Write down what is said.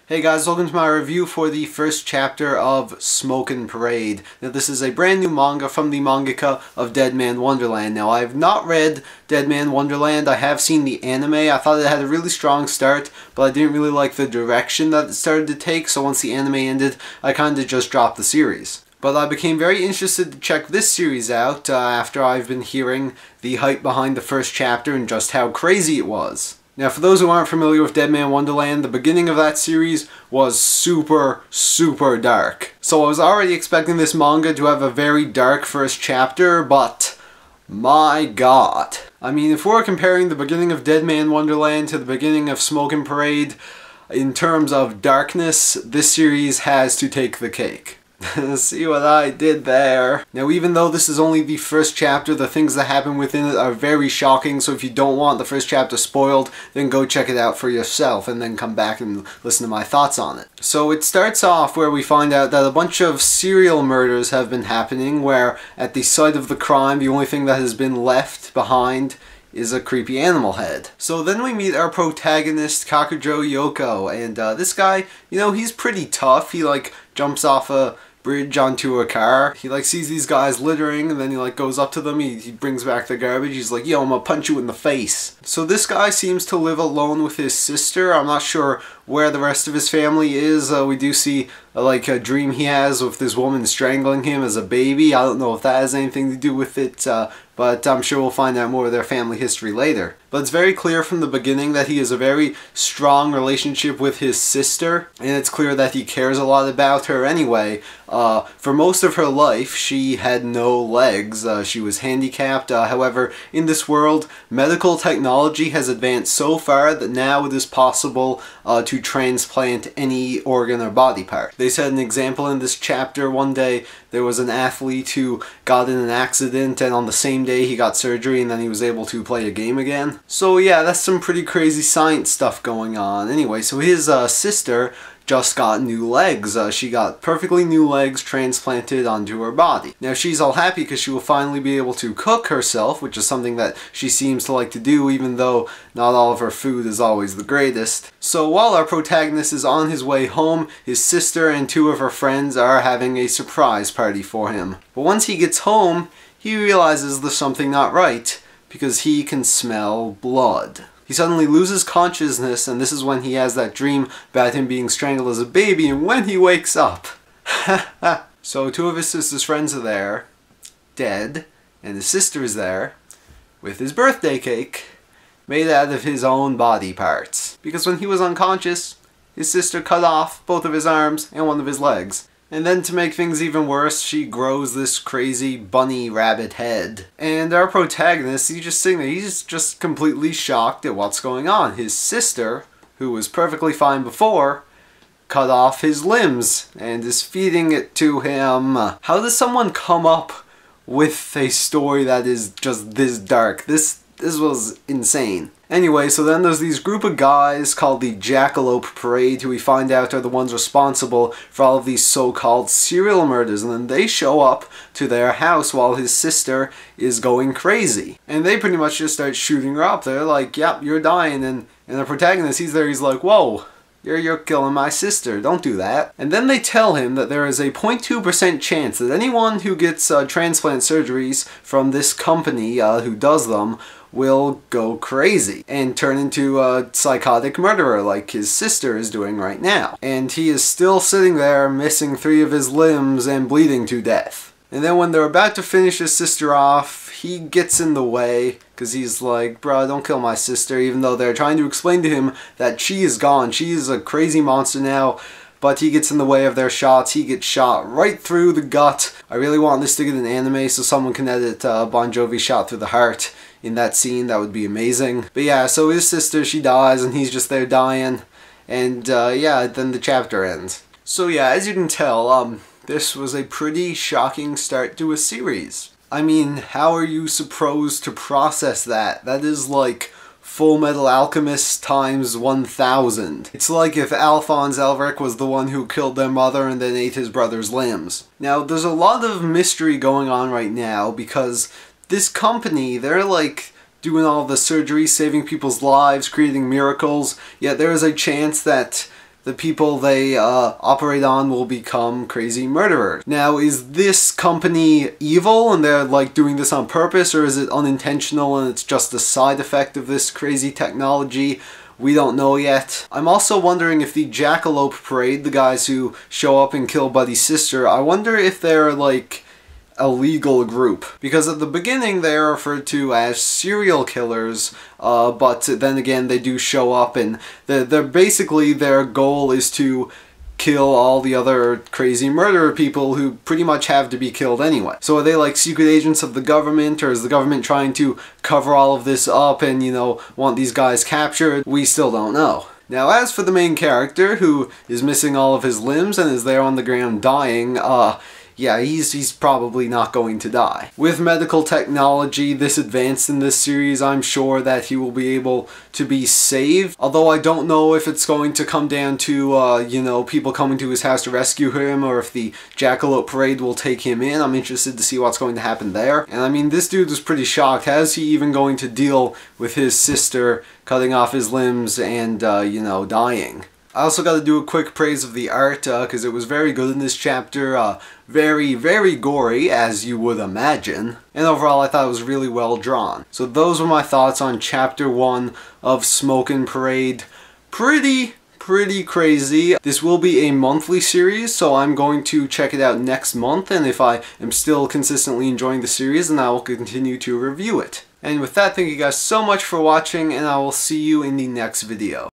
Hey guys, welcome to my review for the first chapter of Smokin Parade. Now this is a brand new manga from the mangaka of Dead Man Wonderland. Now I have not read Dead Man Wonderland, I have seen the anime. I thought it had a really strong start, but I didn't really like the direction that it started to take, so once the anime ended, I kinda just dropped the series. But I became very interested to check this series out after I've been hearing the hype behind the first chapter and just how crazy it was. Now, for those who aren't familiar with Dead Man Wonderland, the beginning of that series was super dark. So I was already expecting this manga to have a very dark first chapter, but my god. I mean, if we're comparing the beginning of Dead Man Wonderland to the beginning of Smokin Parade, in terms of darkness, this series has to take the cake. See what I did there? Now, even though this is only the first chapter, the things that happen within it are very shocking, so if you don't want the first chapter spoiled, then go check it out for yourself and then come back and listen to my thoughts on it. So it starts off where we find out that a bunch of serial murders have been happening, where at the site of the crime, the only thing that has been left behind is a creepy animal head. So then we meet our protagonist, Kakujo Yoko, and this guy, you know, he's pretty tough. He jumps off a bridge onto a car. He sees these guys littering, and then he goes up to them, he brings back the garbage, he's like, yo, I'm gonna punch you in the face. So this guy seems to live alone with his sister. I'm not sure where the rest of his family is. We do see a dream he has with this woman strangling him as a baby. I don't know if that has anything to do with it, but I'm sure we'll find out more of their family history later. But it's very clear from the beginning that he has a very strong relationship with his sister, and it's clear that he cares a lot about her anyway. For most of her life, she had no legs. She was handicapped. However, in this world, medical technology has advanced so far that now it is possible to transplant any organ or body part. They said an example in this chapter, one day there was an athlete who got in an accident, and on the same day he got surgery, and then he was able to play a game again. So yeah, that's some pretty crazy science stuff going on. Anyway, so his sister just got new legs. She got perfectly new legs transplanted onto her body. Now she's all happy because she will finally be able to cook herself, which is something that she seems to like to do, even though not all of her food is always the greatest. So while our protagonist is on his way home, his sister and two of her friends are having a surprise party for him. But once he gets home, he realizes there's something not right, because he can smell blood. He suddenly loses consciousness, and this is when he has that dream about him being strangled as a baby, and when he wakes up. So two of his sister's friends are there, dead, and his sister is there, with his birthday cake, made out of his own body parts. Because when he was unconscious, his sister cut off both of his arms and one of his legs. And then to make things even worse, she grows this crazy bunny rabbit head. And our protagonist, he's just sitting there, he's just completely shocked at what's going on. His sister, who was perfectly fine before, cut off his limbs and is feeding it to him. How does someone come up with a story that is just this dark? This was insane. Anyway, so then there's these group of guys called the Jackalope Parade, who we find out are the ones responsible for all of these so-called serial murders, and then they show up to their house while his sister is going crazy. And they pretty much just start shooting her up. They're like, yep, you're dying, and the protagonist, he's there, he's like, whoa, you're killing my sister, don't do that. And then they tell him that there is a 0.2% chance that anyone who gets transplant surgeries from this company who does them will go crazy and turn into a psychotic murderer like his sister is doing right now. And he is still sitting there missing 3 of his limbs and bleeding to death. And then when they're about to finish his sister off, he gets in the way because he's like, bruh, don't kill my sister, even though they're trying to explain to him that she is gone. She is a crazy monster now. But he gets in the way of their shots. He gets shot right through the gut. I really want this to get an anime so someone can edit Bon Jovi shot through the heart in that scene. That would be amazing. But yeah, so his sister, she dies, and he's just there dying. And yeah, then the chapter ends. So yeah, as you can tell, this was a pretty shocking start to a series. I mean, how are you supposed to process that? That is like Full Metal Alchemist times 1000. It's like if Alphonse Elric was the one who killed their mother and then ate his brother's limbs. Now, there's a lot of mystery going on right now because this company, they're doing all the surgery, saving people's lives, creating miracles, yet there is a chance that the people they operate on will become crazy murderers. Now, is this company evil and they're like doing this on purpose, or is it unintentional and it's just a side effect of this crazy technology? We don't know yet. I'm also wondering if the Jackalope Parade, the guys who show up and kill Buddy's sister, I wonder if they're like a legal group, because at the beginning they are referred to as serial killers, but then again they do show up and they're basically, their goal is to kill all the other crazy murderer people who pretty much have to be killed anyway. So are they like secret agents of the government, or is the government trying to cover all of this up and, you know, want these guys captured? We still don't know. Now, as for the main character, who is missing all of his limbs and is there on the ground dying, yeah, he's probably not going to die. With medical technology this advanced in this series, I'm sure that he will be able to be saved. Although I don't know if it's going to come down to, you know, people coming to his house to rescue him, or if the Jackalope Parade will take him in. I'm interested to see what's going to happen there. And I mean, this dude was pretty shocked. How's he even going to deal with his sister cutting off his limbs and, you know, dying? I also got to do a quick praise of the art, because it was very good in this chapter. Very, very gory, as you would imagine. And overall, I thought it was really well drawn. So those were my thoughts on Chapter 1 of Smokin' Parade. Pretty crazy. This will be a monthly series, so I'm going to check it out next month, and if I am still consistently enjoying the series, then I will continue to review it. And with that, thank you guys so much for watching, and I will see you in the next video.